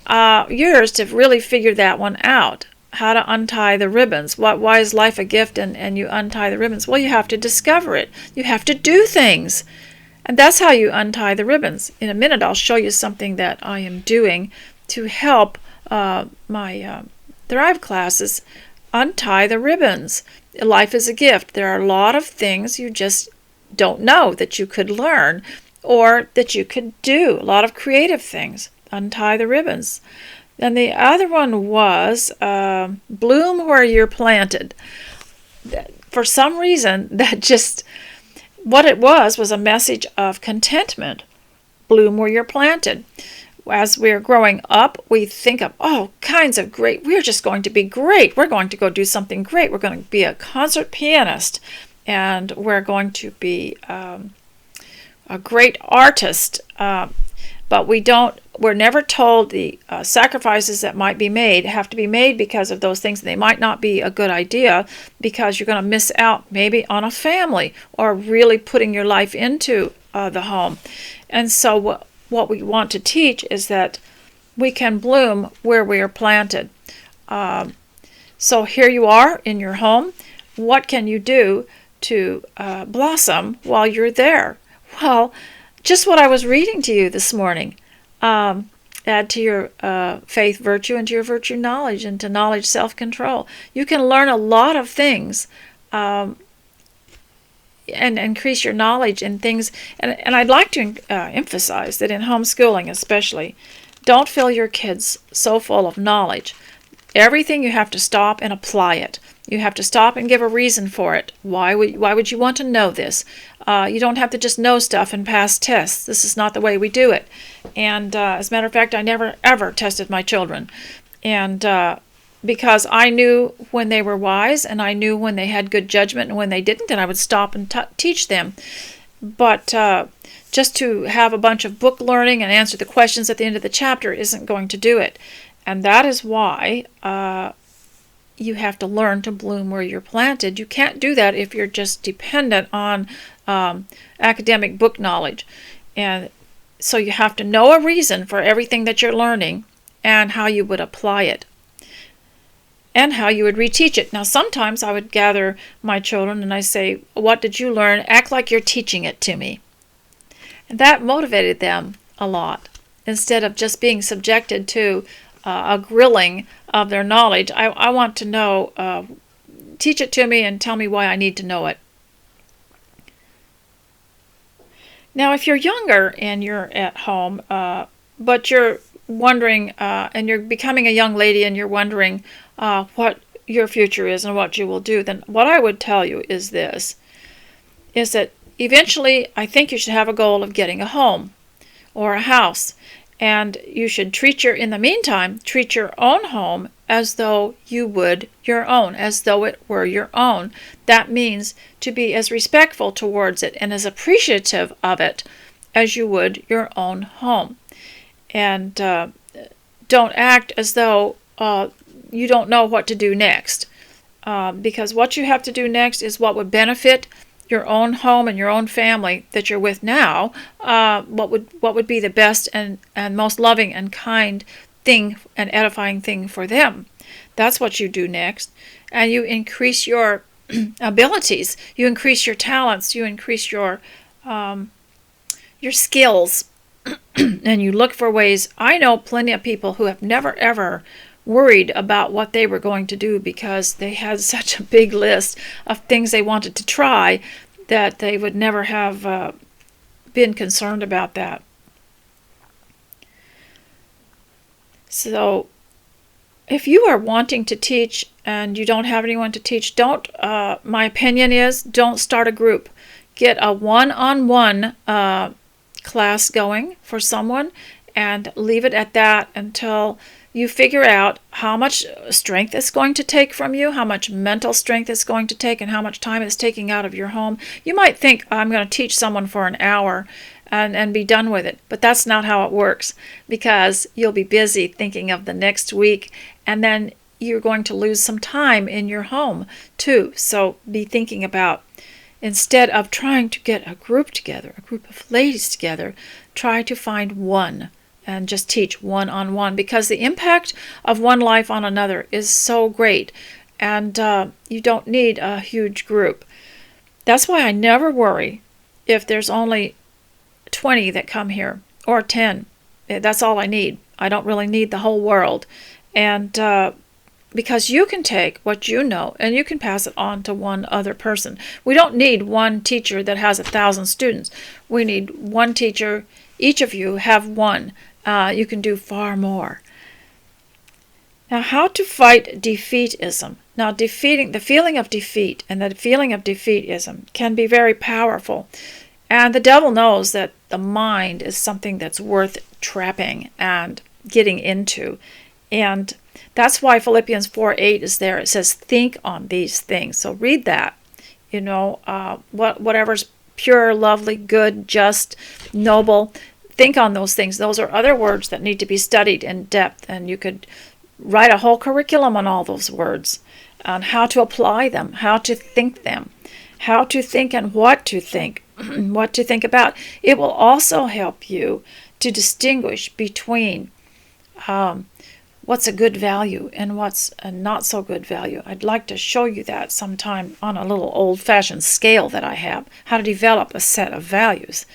years to really figure that one out, how to untie the ribbons. Why is life a gift and you untie the ribbons? Well, you have to discover it. You have to do things. And that's how you untie the ribbons. In a minute, I'll show you something that I am doing to help my Thrive classes untie the ribbons. Life is a gift. There are a lot of things you just don't know that you could learn or that you could do. A lot of creative things. Untie the ribbons. And the other one was bloom where you're planted. For some reason, that just... what it was a message of contentment. Bloom where you're planted. As we're growing up, we think of all kinds of great, we're just going to be great. We're going to go do something great. We're going to be a concert pianist. And we're going to be a great artist. but we're never told the sacrifices that might be made have to be made because of those things. They might not be a good idea because you're going to miss out maybe on a family or really putting your life into the home. And so what we want to teach is that we can bloom where we are planted. So here you are in your home. What can you do to blossom while you're there? Well, just what I was reading to you this morning. Add to your faith virtue, and to your virtue knowledge, and to knowledge self-control. You can learn a lot of things and increase your knowledge in things. And I'd like to emphasize that in homeschooling especially, don't fill your kids so full of knowledge. Everything you have to stop and apply it. You have to stop and give a reason for it. Why would you want to know this? You don't have to just know stuff and pass tests. This is not the way we do it. And as a matter of fact, I never ever tested my children. And because I knew when they were wise, and I knew when they had good judgment and when they didn't, and I would stop and teach them. But just to have a bunch of book learning and answer the questions at the end of the chapter isn't going to do it. And that is why you have to learn to bloom where you're planted. You can't do that if you're just dependent on academic book knowledge. And so you have to know a reason for everything that you're learning and how you would apply it and how you would reteach it. Now, sometimes I would gather my children and I say, what did you learn? Act like you're teaching it to me. And that motivated them a lot. Instead of just being subjected to a grilling of their knowledge, I want to know, teach it to me and tell me why I need to know it. Now, if you're younger and you're at home, but you're wondering, and you're becoming a young lady and you're wondering what your future is and what you will do, then what I would tell you is this, is that eventually I think you should have a goal of getting a home or a house. And you should in the meantime, treat your own home as though you would your own, as though it were your own. That means to be as respectful towards it and as appreciative of it as you would your own home. And don't act as though you don't know what to do next. Because what you have to do next is what would benefit your own home and your own family that you're with now. What would be the best and most loving and kind thing and edifying thing for them. That's what you do next. And you increase your abilities, you increase your talents, you increase your skills, and you look for ways. I know plenty of people who have never ever worried about what they were going to do because they had such a big list of things they wanted to try that they would never have been concerned about that. So if you are wanting to teach and you don't have anyone to teach, my opinion is don't start a group. Get a one-on-one class going for someone and leave it at that until you figure out how much strength it's going to take from you, how much mental strength it's going to take, and how much time it's taking out of your home. You might think, I'm going to teach someone for an hour and be done with it. But that's not how it works, because you'll be busy thinking of the next week, and then you're going to lose some time in your home too. So be thinking about, instead of trying to get a group together, a group of ladies together, try to find one and just teach one-on-one, because the impact of one life on another is so great, and you don't need a huge group. That's why I never worry if there's only 20 that come here, or 10. That's all I need. I don't really need the whole world. And because you can take what you know and you can pass it on to one other person. We don't need one teacher that has 1,000 students. We need one teacher. Each of you have one. You can do far more. Now, how to fight defeatism. Now, the feeling of defeat and the feeling of defeatism can be very powerful. And the devil knows that the mind is something that's worth trapping and getting into. And that's why Philippians 4:8 is there. It says, think on these things. So read that. Whatever's pure, lovely, good, just, noble. think on those things. Those are other words that need to be studied in depth, and you could write a whole curriculum on all those words, on how to apply them, how to think them, how to think and what to think, what to think about. It will also help you to distinguish between what's a good value and what's a not so good value. I'd like to show you that sometime on a little old-fashioned scale that I have, how to develop a set of values.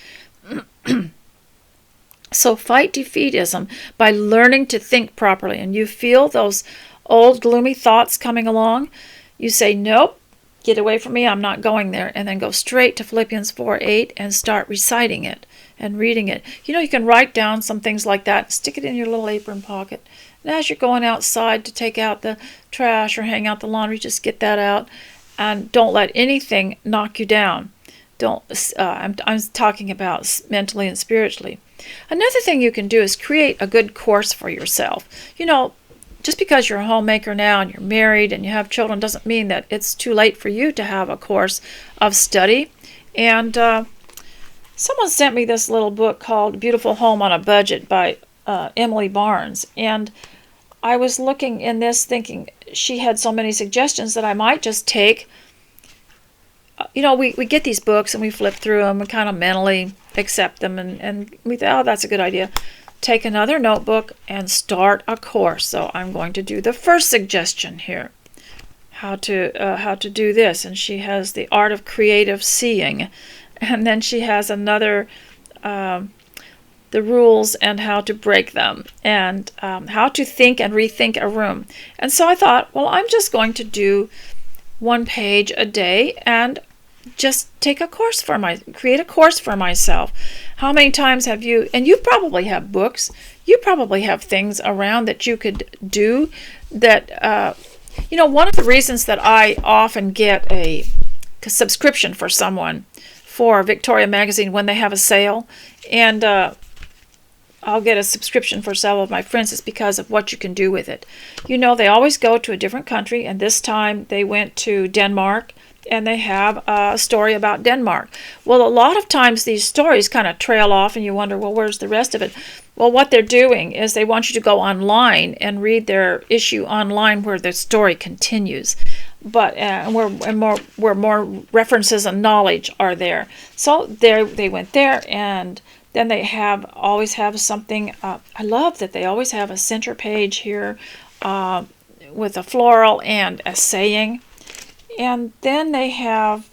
So fight defeatism by learning to think properly. And you feel those old gloomy thoughts coming along, you say, nope, get away from me, I'm not going there, and then go straight to Philippians 4:8 and start reciting it and reading it. You can write down some things like that, stick it in your little apron pocket, and as you're going outside to take out the trash or hang out the laundry, just get that out, and don't let anything knock you down. I'm talking about mentally and spiritually. Another thing you can do is create a good course for yourself. Just because you're a homemaker now and you're married and you have children doesn't mean that it's too late for you to have a course of study. And someone sent me this little book called Beautiful Home on a Budget by Emily Barnes. And I was looking in this thinking she had so many suggestions that I might just take. We get these books and we flip through them and kind of mentally accept them. And we think, oh, that's a good idea. Take another notebook and start a course. So I'm going to do the first suggestion here, how to do this. And she has the art of creative seeing, and then she has another, the rules and how to break them, and how to think and rethink a room. And so I thought, well, I'm just going to do 1 page a day and just create a course for myself. How many times have you, and you probably have books, you probably have things around that you could do that, one of the reasons that I often get a subscription for someone for Victoria Magazine when they have a sale, and I'll get a subscription for several of my friends, is because of what you can do with it. They always go to a different country, and this time they went to Denmark, and they have a story about Denmark. Well, a lot of times these stories kind of trail off and you wonder, well, where's the rest of it? Well, what they're doing is they want you to go online and read their issue online where the story continues. But where more references and knowledge are there. So they went there, and then they always have something. I love that they always have a center page here with a floral and a saying. And then they have,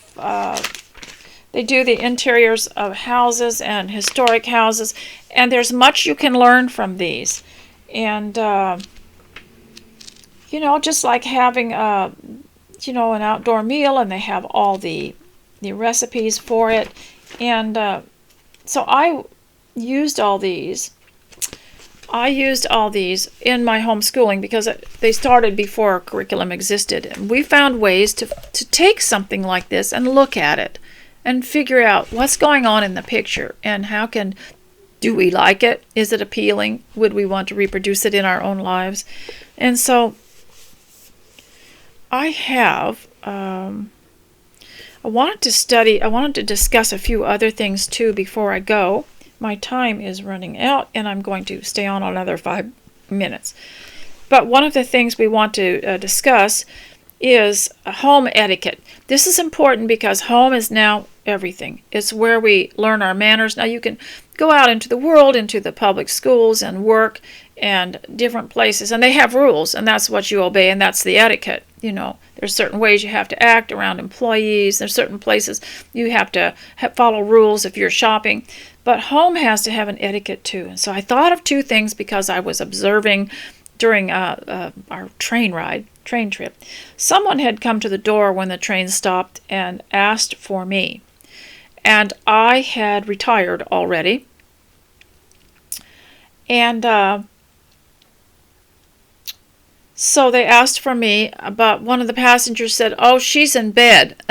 they do the interiors of houses and historic houses, and there's much you can learn from these. And, just like having, an outdoor meal, and they have all the recipes for it. And so I used all these. In my homeschooling because they started before curriculum existed. And we found ways to take something like this and look at it and figure out what's going on in the picture and do we like it? Is it appealing? Would we want to reproduce it in our own lives? And so I wanted to discuss a few other things too before I go. My time is running out, and I'm going to stay on another 5 minutes. But one of the things we want to discuss is home etiquette. This is important because home is now everything. It's where we learn our manners. Now you can go out into the world, into the public schools and work and different places, and they have rules, and that's what you obey, and that's the etiquette. There's certain ways you have to act around employees. There's certain places you have to follow rules if you're shopping. But home has to have an etiquette too. And so I thought of 2 things because I was observing during our train trip. Someone had come to the door when the train stopped and asked for me. And I had retired already. And so they asked for me, but one of the passengers said, "Oh, she's in bed."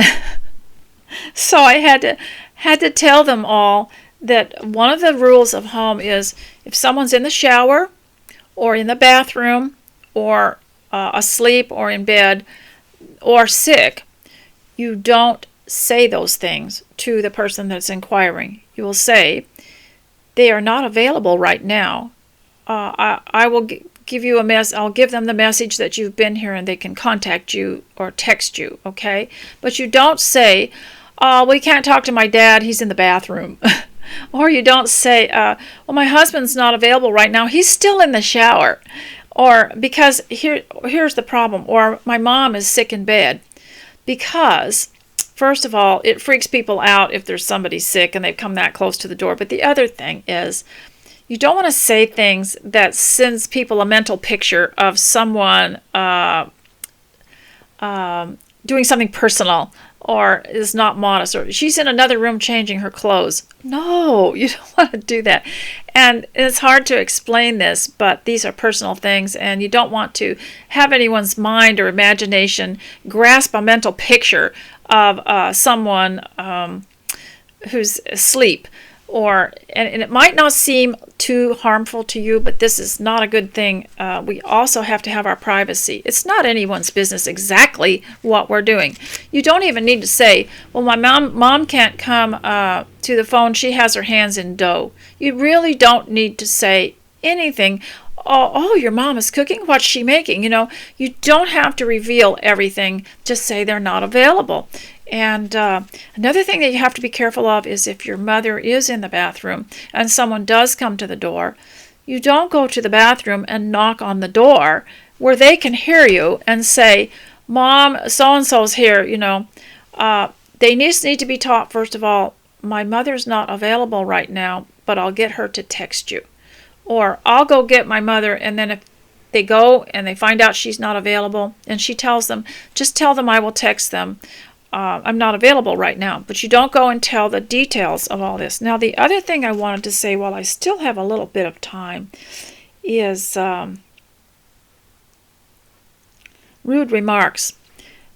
So I had to tell them all that one of the rules of home is if someone's in the shower or in the bathroom or asleep or in bed or sick, you don't say those things to the person that's inquiring. You will say, they are not available right now. I will give you a mess. I'll give them the message that you've been here and they can contact you or text you, okay? But you don't say, we can't talk to my dad, he's in the bathroom. Or you don't say, well, my husband's not available right now, he's still in the shower. Or because here's the problem. Or my mom is sick in bed. Because, first of all, it freaks people out if there's somebody sick and they've come that close to the door. But the other thing is, you don't want to say things that sends people a mental picture of someone doing something personal or is not modest, or she's in another room changing her clothes. No, you don't want to do that. And it's hard to explain this, but these are personal things, and you don't want to have anyone's mind or imagination grasp a mental picture of someone who's asleep. And it might not seem too harmful to you, but this is not a good thing. We also have to have our privacy. It's not anyone's business exactly what we're doing. You don't even need to say, well, my mom can't come to the phone. She has her hands in dough. You really don't need to say anything. Oh, your mom is cooking? What's she making? You don't have to reveal everything. Just say they're not available. And another thing that you have to be careful of is if your mother is in the bathroom and someone does come to the door, you don't go to the bathroom and knock on the door where they can hear you and say, Mom, so-and-so's here. They just need to be taught, first of all, my mother's not available right now, but I'll get her to text you. Or I'll go get my mother, and then if they go and they find out she's not available and she tells them, just tell them I will text them. I'm not available right now. But you don't go and tell the details of all this. Now, the other thing I wanted to say while I still have a little bit of time is rude remarks.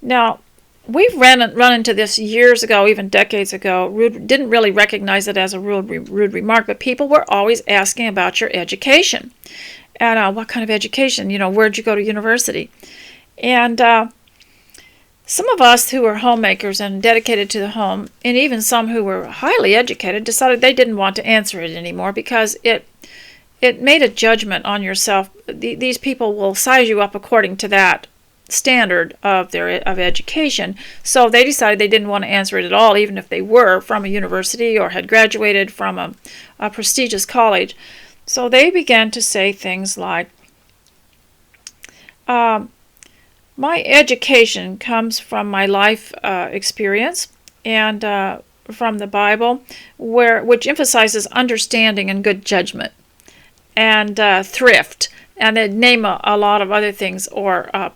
Now, we've run into this years ago, even decades ago. Didn't really recognize it as a rude remark, but people were always asking about your education. And what kind of education? Where'd you go to university? And some of us who were homemakers and dedicated to the home, and even some who were highly educated, decided they didn't want to answer it anymore because it made a judgment on yourself. These people will size you up according to that standard of education. So they decided they didn't want to answer it at all, even if they were from a university or had graduated from a prestigious college. So they began to say things like, my education comes from my life experience and from the Bible, which emphasizes understanding and good judgment and thrift, and they name a lot of other things, or how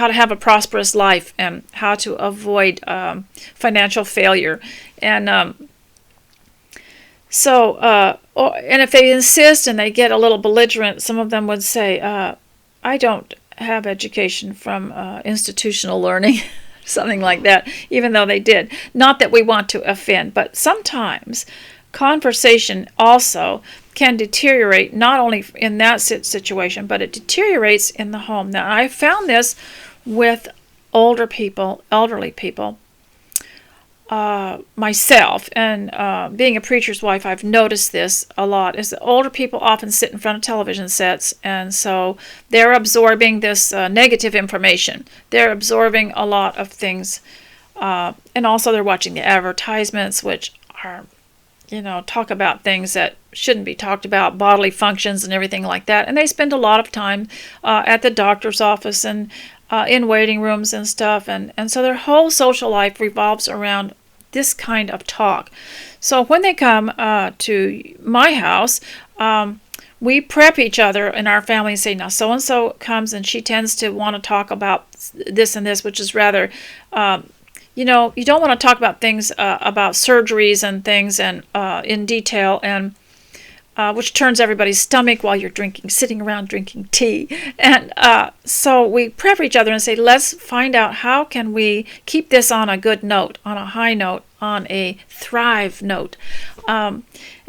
to have a prosperous life and how to avoid financial failure. And and if they insist and they get a little belligerent, some of them would say, I don't have education from institutional learning, something like that, even though they did. Not that we want to offend, but sometimes conversation also can deteriorate, not only in that situation, but it deteriorates in the home. Now, I found this with elderly people, myself, and being a preacher's wife, I've noticed this a lot, is that older people often sit in front of television sets, and so they're absorbing this negative information. They're absorbing a lot of things, and also they're watching the advertisements, which are, talk about things that shouldn't be talked about, bodily functions and everything like that, and they spend a lot of time at the doctor's office and in waiting rooms and stuff, and so their whole social life revolves around this kind of talk. So when they come to my house, we prep each other in our family and say, now so-and-so comes and she tends to want to talk about this and this, which is rather, you don't want to talk about things about surgeries and things and in detail, and which turns everybody's stomach while you're sitting around drinking tea. And so we prep each other and say, let's find out how can we keep this on a good note, on a high note, on a thrive note. And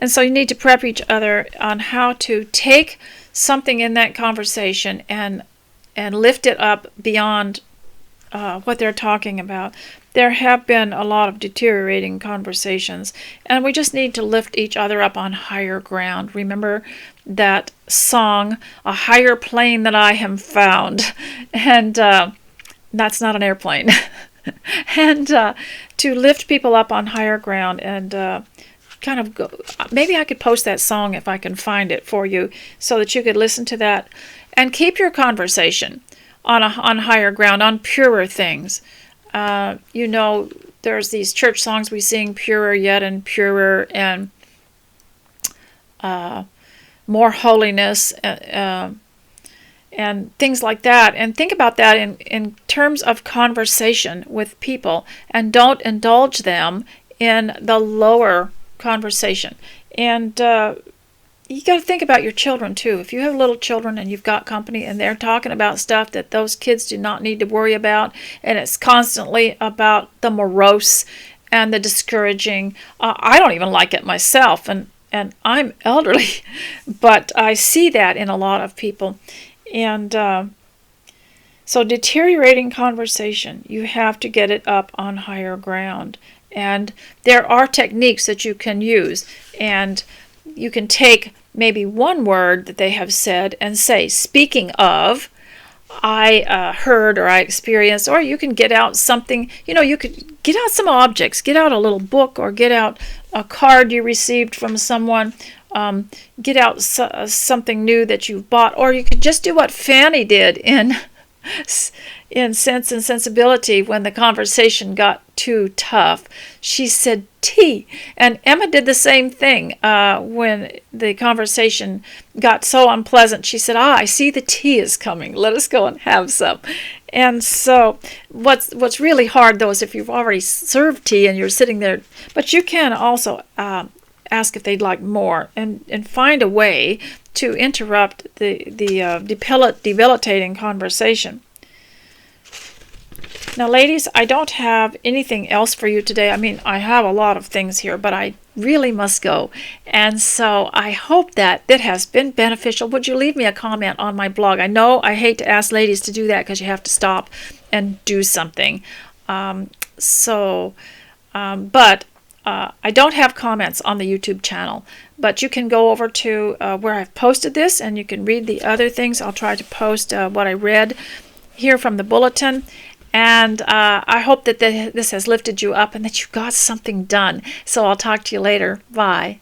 so you need to prep each other on how to take something in that conversation and lift it up beyond what they're talking about. there have been a lot of deteriorating conversations, and we just need to lift each other up on higher ground. Remember that song, "A Higher Plane That I Have Found," and that's not an airplane. And to lift people up on higher ground and kind of go. Maybe I could post that song if I can find it for you, so that you could listen to that and keep your conversation on higher ground, on purer things. There's these church songs we sing, "Purer Yet" and "Purer," and "More Holiness," and things like that. And think about that in terms of conversation with people, and don't indulge them in the lower conversation. And you got to think about your children too. If you have little children and you've got company and they're talking about stuff that those kids do not need to worry about, and it's constantly about the morose and the discouraging, I don't even like it myself, and I'm elderly, but I see that in a lot of people. And so deteriorating conversation, you have to get it up on higher ground. And there are techniques that you can use, and you can take maybe one word that they have said and say, "Speaking of, I heard," or "I experienced," or you can get out something, you could get out some objects, get out a little book, or get out a card you received from someone, get out something new that you've bought, or you could just do what Fanny did in Sense and Sensibility when the conversation got too tough. She said tea, and Emma did the same thing when the conversation got so unpleasant. She said, "I see the tea is coming. Let us go and have some." And so what's really hard, though, is if you've already served tea and you're sitting there. But you can also ask if they'd like more, and find a way to interrupt the debilitating conversation. Now, ladies, I don't have anything else for you today. I mean, I have a lot of things here, but I really must go. And so I hope that has been beneficial. Would you leave me a comment on my blog? I know I hate to ask ladies to do that because you have to stop and do something. But I don't have comments on the YouTube channel. But you can go over to where I've posted this, and you can read the other things. I'll try to post what I read here from the bulletin. And I hope that this has lifted you up and that you got something done. So I'll talk to you later. Bye.